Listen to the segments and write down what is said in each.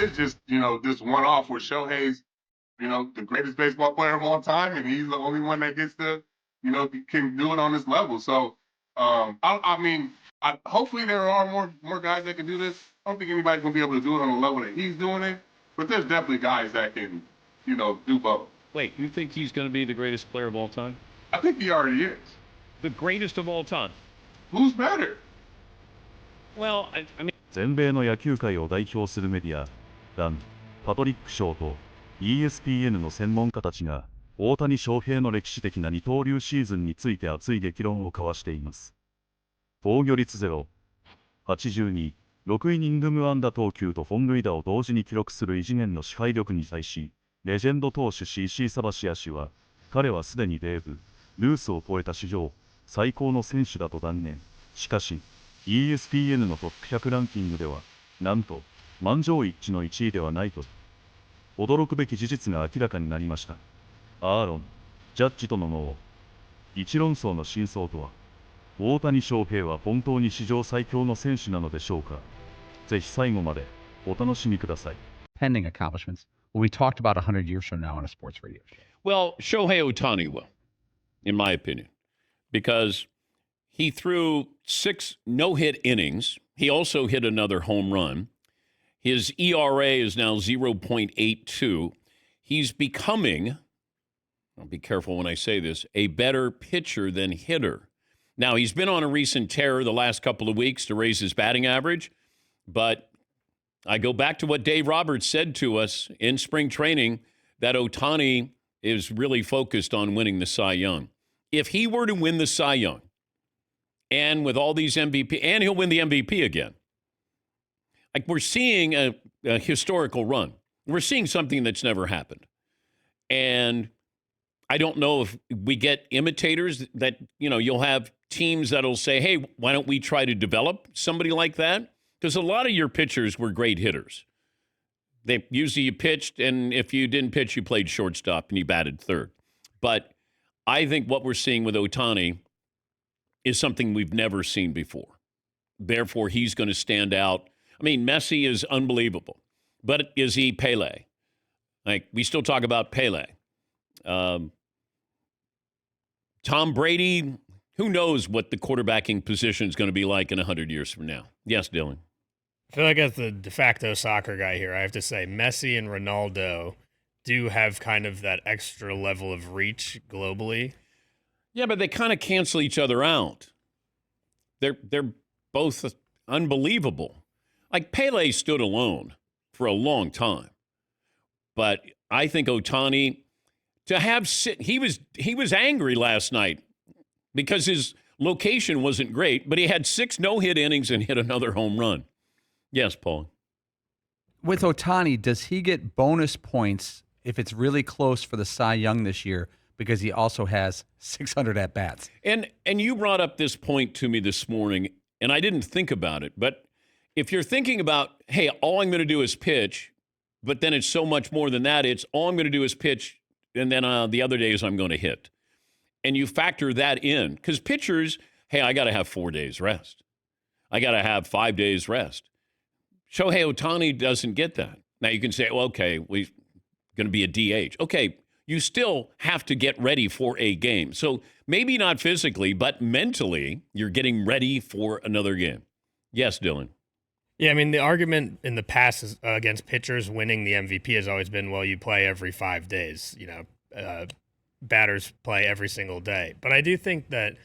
is just, this one-off where Shohei's, the greatest baseball player of all time, and he's the only one that gets to, can do it on this level. So, hopefully there are more guys that can do this. I don't think anybody's going to be able to do it on the level that he's doing it, but there's definitely guys that can, do both. Wait, you think he's going to be the greatest player of all time? I think he already is. The greatest of all time? Who's better? Well, I mean... 全米の野球界を代表するメディア、パトリック賞と ESPN の専門家たちが、大谷翔平の歴史的な二刀流シーズンについて熱い激論を交わしています。防御率0、82、6イニング無安打投球と本塁打を同時に記録する異次元の支配力に対し、レジェンド投手 CC サバシア氏は、彼はすでにベーブ、ルースを超えた史上最高の選手だと断言。しかし、ESPN のトップ100ランキングでは、なんと、満場一致の1位ではないと、驚くべき事実が明らかになりました。アーロン、ジャッジとの脳、一論争の真相とは、大谷翔平は本当に史上最強の選手なのでしょうか。ぜひ最後までお楽しみください。Pending accomplishments will be talked about 100 years from now on a sports radio show. Well, Shohei Ohtani will, in my opinion, because he threw 6 no-hit innings. He also hit another home run. His ERA is now 0.82. He's becoming, I'll be careful when I say this, a better pitcher than hitter. Now, he's been on a recent tear the last couple of weeks to raise his batting average, but I go back to what Dave Roberts said to us in spring training, that Ohtani is really focused on winning the Cy Young. If he were to win the Cy Young, and with all these MVP, and he'll win the MVP again, like we're seeing a historical run. We're seeing something that's never happened. And I don't know if we get imitators that, you'll have teams that'll say, hey, why don't we try to develop somebody like that? Because a lot of your pitchers were great hitters. They usually you pitched, and if you didn't pitch, you played shortstop and you batted third. But I think what we're seeing with Ohtani is something we've never seen before. Therefore, he's going to stand out. I mean, Messi is unbelievable, but is he Pele? Like, we still talk about Pele. Tom Brady, who knows what the quarterbacking position is going to be like in 100 years from now? Yes, Dylan. I feel like as the de facto soccer guy here, I have to say Messi and Ronaldo do have kind of that extra level of reach globally. Yeah, but they kind of cancel each other out. They're both unbelievable. Like Pele stood alone for a long time. But I think Ohtani, he was angry last night because his location wasn't great, but he had 6 no-hit innings and hit another home run. Yes, Paul. With Ohtani, does he get bonus points if it's really close for the Cy Young this year because he also has 600 at-bats? And you brought up this point to me this morning, and I didn't think about it, but if you're thinking about, hey, all I'm going to do is pitch, but then it's so much more than that, it's all I'm going to do is pitch, and then the other days I'm going to hit. And you factor that in, because pitchers, hey, I got to have 4 days rest. I got to have 5 days rest. Shohei Ohtani doesn't get that. Now you can say, well, okay, we're going to be a DH. Okay, you still have to get ready for a game. So maybe not physically, but mentally, you're getting ready for another game. Yes, Dylan. Yeah, I mean, the argument in the past is, against pitchers winning the MVP has always been, well, you play every 5 days. Batters play every single day. But I do think that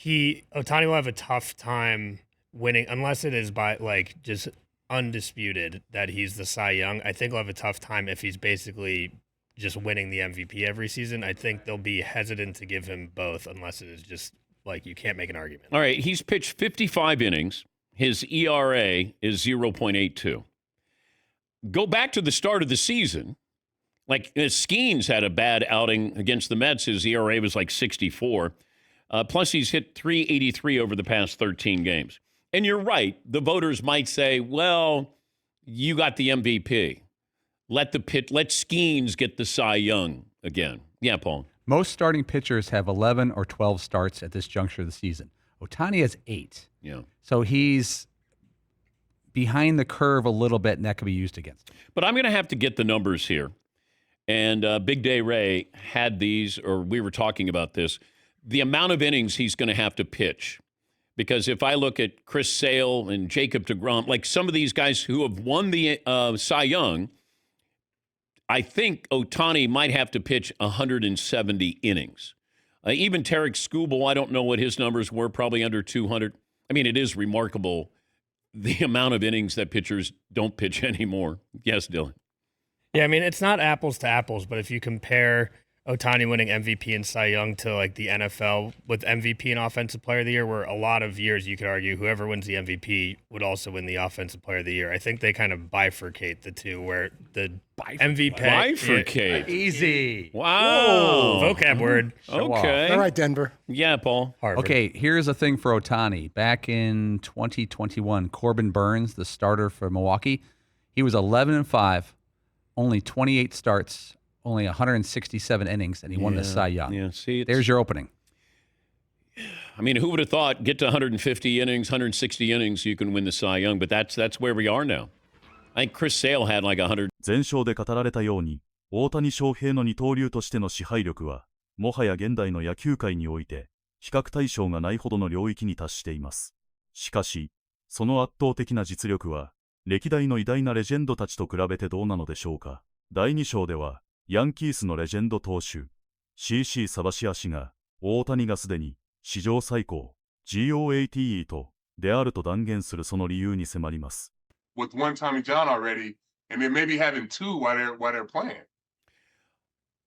Ohtani will have a tough time winning, unless it is by, just undisputed that he's the Cy Young. I think he'll have a tough time if he's basically just winning the MVP every season. I think they'll be hesitant to give him both unless it is just, you can't make an argument. All right, he's pitched 55 innings. His ERA is 0.82. Go back to the start of the season. Skeens had a bad outing against the Mets. His ERA was 64. Plus, he's hit 383 over the past 13 games. And you're right. The voters might say, well, you got the MVP. Let Skeens get the Cy Young again. Yeah, Paul. Most starting pitchers have 11 or 12 starts at this juncture of the season. Ohtani has 8. Yeah. So he's behind the curve a little bit, and that could be used against him. But I'm going to have to get the numbers here. And Big Day Ray had these, or we were talking about this, the amount of innings he's going to have to pitch. Because if I look at Chris Sale and Jacob deGrom, like some of these guys who have won the Cy Young, I think Ohtani might have to pitch 170 innings. Even Tarek Skubal, I don't know what his numbers were, probably under 200. I mean, it is remarkable the amount of innings that pitchers don't pitch anymore. Yes, Dylan. Yeah, I mean, it's not apples to apples, but if you compare Ohtani winning MVP and Cy Young to like the NFL with MVP and Offensive Player of the Year, where a lot of years you could argue whoever wins the MVP would also win the Offensive Player of the Year. I think they kind of bifurcate the two, where the MVP bifurcate. Easy. Wow. Whoa, vocab word. Okay. All right, Denver. Yeah, Paul. Harvard. Okay, here's a thing for Ohtani. Back in 2021, Corbin Burns, the starter for Milwaukee, he was 11-5, only 28 starts, only 167 innings, and he won the Cy Young. Yeah, see, there's your opening. I mean, who would have thought get to 150 innings, 160 innings, you can win the Cy Young, but that's where we are now. I think Chris Sale had like 100. 前章で語られたように、大谷翔平の二刀流としての支配力は、もはや現代の野球界において、比較対象がないほどの領域に達しています。しかし、その圧倒的な実力は、歴代の偉大なレジェンドたちと比べてどうなのでしょうか。第2章では、ヤンキースのレジェンド投手、CC サバシア氏が、大谷がすでに史上最高、GOATE と、であると断言するその理由に迫ります。With one Tommy John already, and then maybe having two while they're playing.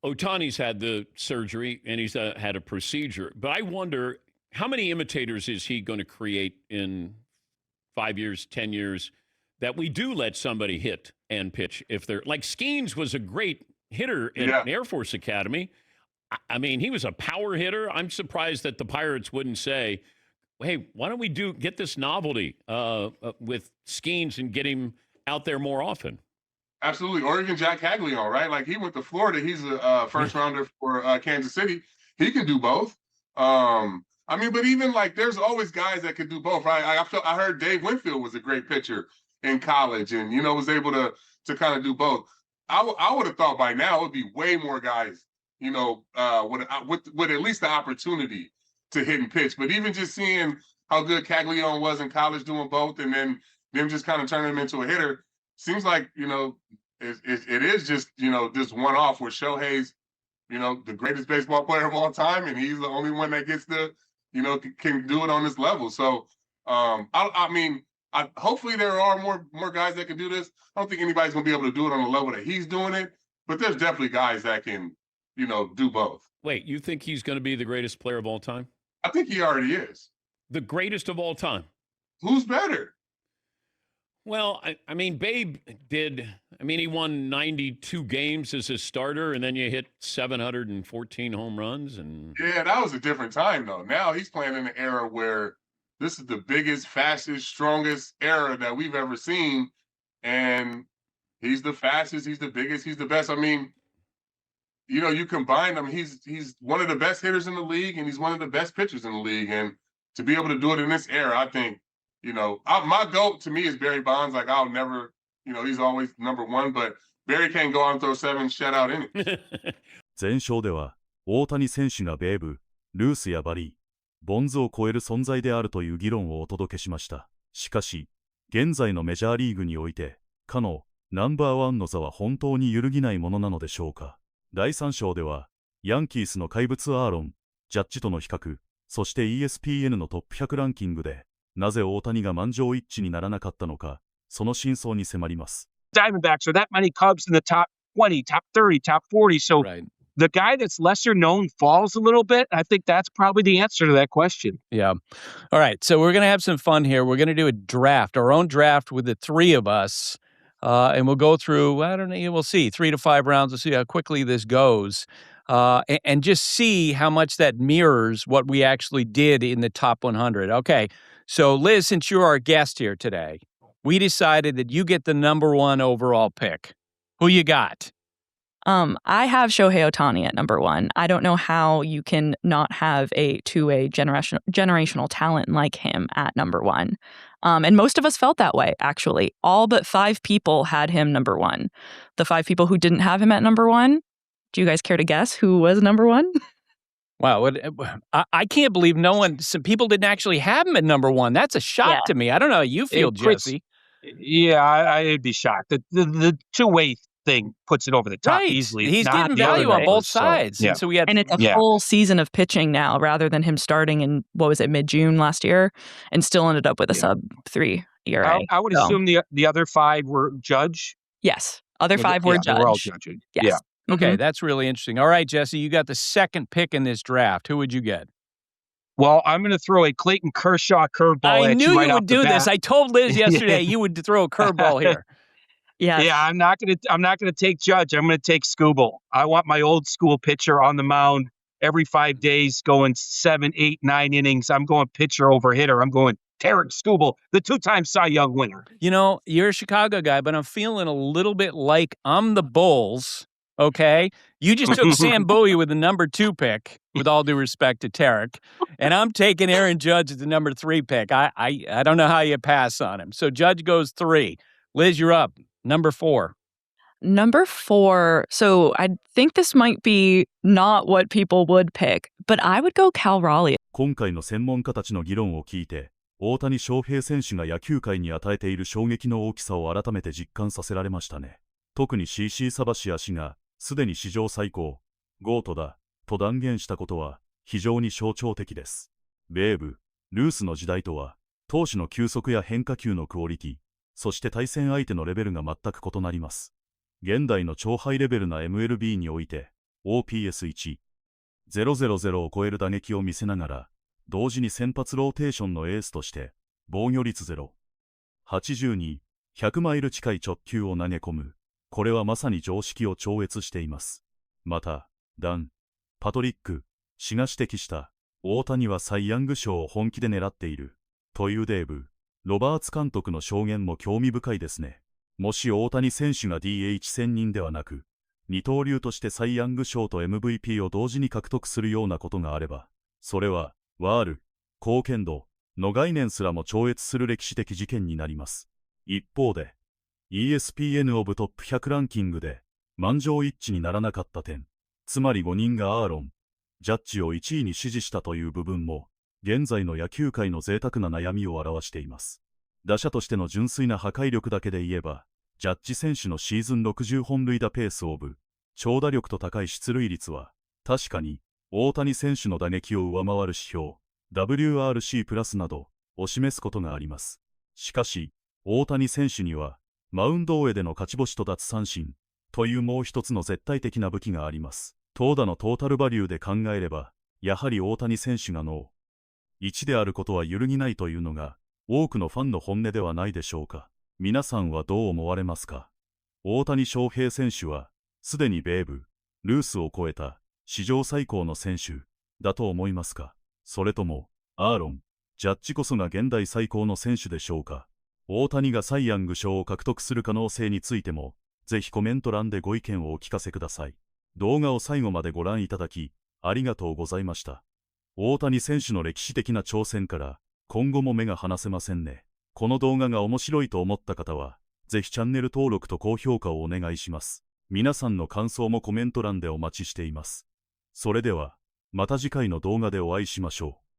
Ohtani's had the surgery, and he's had a procedure. But I wonder, how many imitators is he going to create in 5 years, 10 years, that we do let somebody hit and pitch if they're... Like Skeens was a great hitter at Air Force Academy. I mean, he was a power hitter. I'm surprised that the Pirates wouldn't say, hey, why don't we get this novelty with Skeens and get him out there more often? Absolutely. Or even Jack Caglione, right? Like he went to Florida. He's a first rounder for Kansas City. He can do both. I mean, but even like there's always guys that can do both, right? I heard Dave Winfield was a great pitcher in college and, was able to kind of do both. I would have thought by now it would be way more guys, with at least the opportunity to hit and pitch. But even just seeing how good Caglione was in college doing both and then them just kind of turning him into a hitter, seems like, it is just, this one-off where Shohei's, the greatest baseball player of all time, and he's the only one that gets to, can do it on this level. So, I mean, hopefully there are more guys that can do this. I don't think anybody's going to be able to do it on the level that he's doing it, but there's definitely guys that can, do both. Wait, you think he's going to be the greatest player of all time? I think he already is. The greatest of all time? Who's better? Well, I mean, Babe he won 92 games as a starter, and then you hit 714 home runs. And yeah, that was a different time, though. Now he's playing in an era where this is the biggest, fastest, strongest era that we've ever seen. And he's the fastest, he's the biggest, he's the best. I mean, you combine them, he's one of the best hitters in the league, and he's one of the best pitchers in the league. And to be able to do it in this era, I think, my GOAT to me is Barry Bonds. Like I'll never, he's always number one, but Barry can't go out and throw 7 shutout innings. 前章では、大谷選手がベーブ、ルースやバリー、ボンズを超える存在であるという議論をお届けしました。しかし、現在のメジャーリーグにおいて、かのナンバーワンの座は本当に揺るぎないものなのでしょうか。第3章では、ヤンキースの怪物アーロン、ジャッジとの比較、そして ESPN のトップ100ランキングで、なぜ大谷が満場一致にならなかったのか、その真相に迫ります。Diamondbacks are that many Cubs in the top 20, top 30, top 40. So the guy that's lesser known falls a little bit. I think that's probably the answer to that question. Yeah. All right. So we're going to have some fun here. We're going to do a draft, our own draft with the three of us. And we'll go through, I don't know, we'll see, 3 to 5 rounds. We'll see how quickly this goes. And just see how much that mirrors what we actually did in the top 100. Okay. So, Liz, since you're our guest here today, we decided that you get the number 1 overall pick. Who you got? I have Shohei Ohtani at number 1. I don't know how you can not have a two-way generational talent like him at number 1. And most of us felt that way, actually. All but 5 people had him number 1. The 5 people who didn't have him at number 1, do you guys care to guess who was number 1? Wow, I can't believe some people didn't actually have him at number 1. That's a shock to me. I don't know how you feel, Jesse. Yeah, I'd be shocked. The two-way thing puts it over the top easily. He's getting value on both sides. So, yeah. And it's a full season of pitching now rather than him starting in, mid-June last year and still ended up with a sub-3 ERA. I would assume the other 5 were Judge. Yes. Other 5 were Judge. We're all judging. Yes. Yeah. Okay, that's really interesting. All right, Jesse, you got the second pick in this draft. Who would you get? Well, I'm going to throw a Clayton Kershaw curveball at you. I knew you would do this. I told Liz yesterday you would throw a curveball here. Yeah, I'm not gonna take Judge. I'm gonna take Skubal. I want my old school pitcher on the mound every 5 days, going 7, 8, 9 innings. I'm going pitcher over hitter. I'm going Tarek Skubal, the 2-time Cy Young winner. You know, you're a Chicago guy, but I'm feeling a little bit like I'm the Bulls. Okay, you just took Sam Bowie with the number 2 pick. With all due respect to Tarek, and I'm taking Aaron Judge at the number 3 pick. I don't know how you pass on him. So Judge goes 3. Liz, you're up. Number 4. Number 4. So I think this might be not what people would pick, but I would go Cal Raleigh. 今回の専門家たちの議論を聞いて、大谷翔平選手が野球界に与えている衝撃の大きさを改めて実感させられましたね。特に CC サバシア氏がすでに史上最高、ゴートだと断言したことは非常に象徴的です。ベーブ、ルースの時代とは、投手の球速や変化球のクオリティ、そして対戦相手のレベルが全く異なります。現代の超ハイレベルな MLB において、OPS1、000を超える打撃を見せながら、同時に先発ローテーションのエースとして、防御率0、82、100マイル近い直球を投げ込む。これはまさに常識を超越しています。また、パトリック氏が指摘した、大谷はサイ・ヤング賞を本気で狙っている、というデーブ、ロバーツ監督の証言も興味深いですね。もし大谷選手が DH 専任ではなく、二刀流としてサイ・ヤング賞と MVP を同時に獲得するようなことがあれば、それは、ワール、貢献度の概念すらも超越する歴史的事件になります。一方で、ESPN オブトップ100ランキングで、満場一致にならなかった点、つまり5人がアーロン、ジャッジを1位に支持したという部分も、現在の野球界の贅沢な悩みを表しています。打者としての純粋な破壊力だけで言えば、ジャッジ選手のシーズン60本塁打ペースオブ、長打力と高い出塁率は、確かに、大谷選手の打撃を上回る指標、WRC プラスなどを示すことがあります。しかし、大谷選手には、マウンド上での勝ち星と奪三振、というもう一つの絶対的な武器があります。投打のトータルバリューで考えれば、やはり大谷選手が1であることは揺るぎないというのが、多くのファンの本音ではないでしょうか。皆さんはどう思われますか？大谷翔平選手は、すでにベーブ、ルースを超えた史上最高の選手だと思いますか？それとも、アーロン、ジャッジこそが現代最高の選手でしょうか？大谷がサイ・ヤング賞を獲得する可能性についても、ぜひコメント欄でご意見をお聞かせください。動画を最後までご覧いただき、ありがとうございました。大谷選手の歴史的な挑戦から、今後も目が離せませんね。この動画が面白いと思った方は、ぜひチャンネル登録と高評価をお願いします。皆さんの感想もコメント欄でお待ちしています。それでは、また次回の動画でお会いしましょう。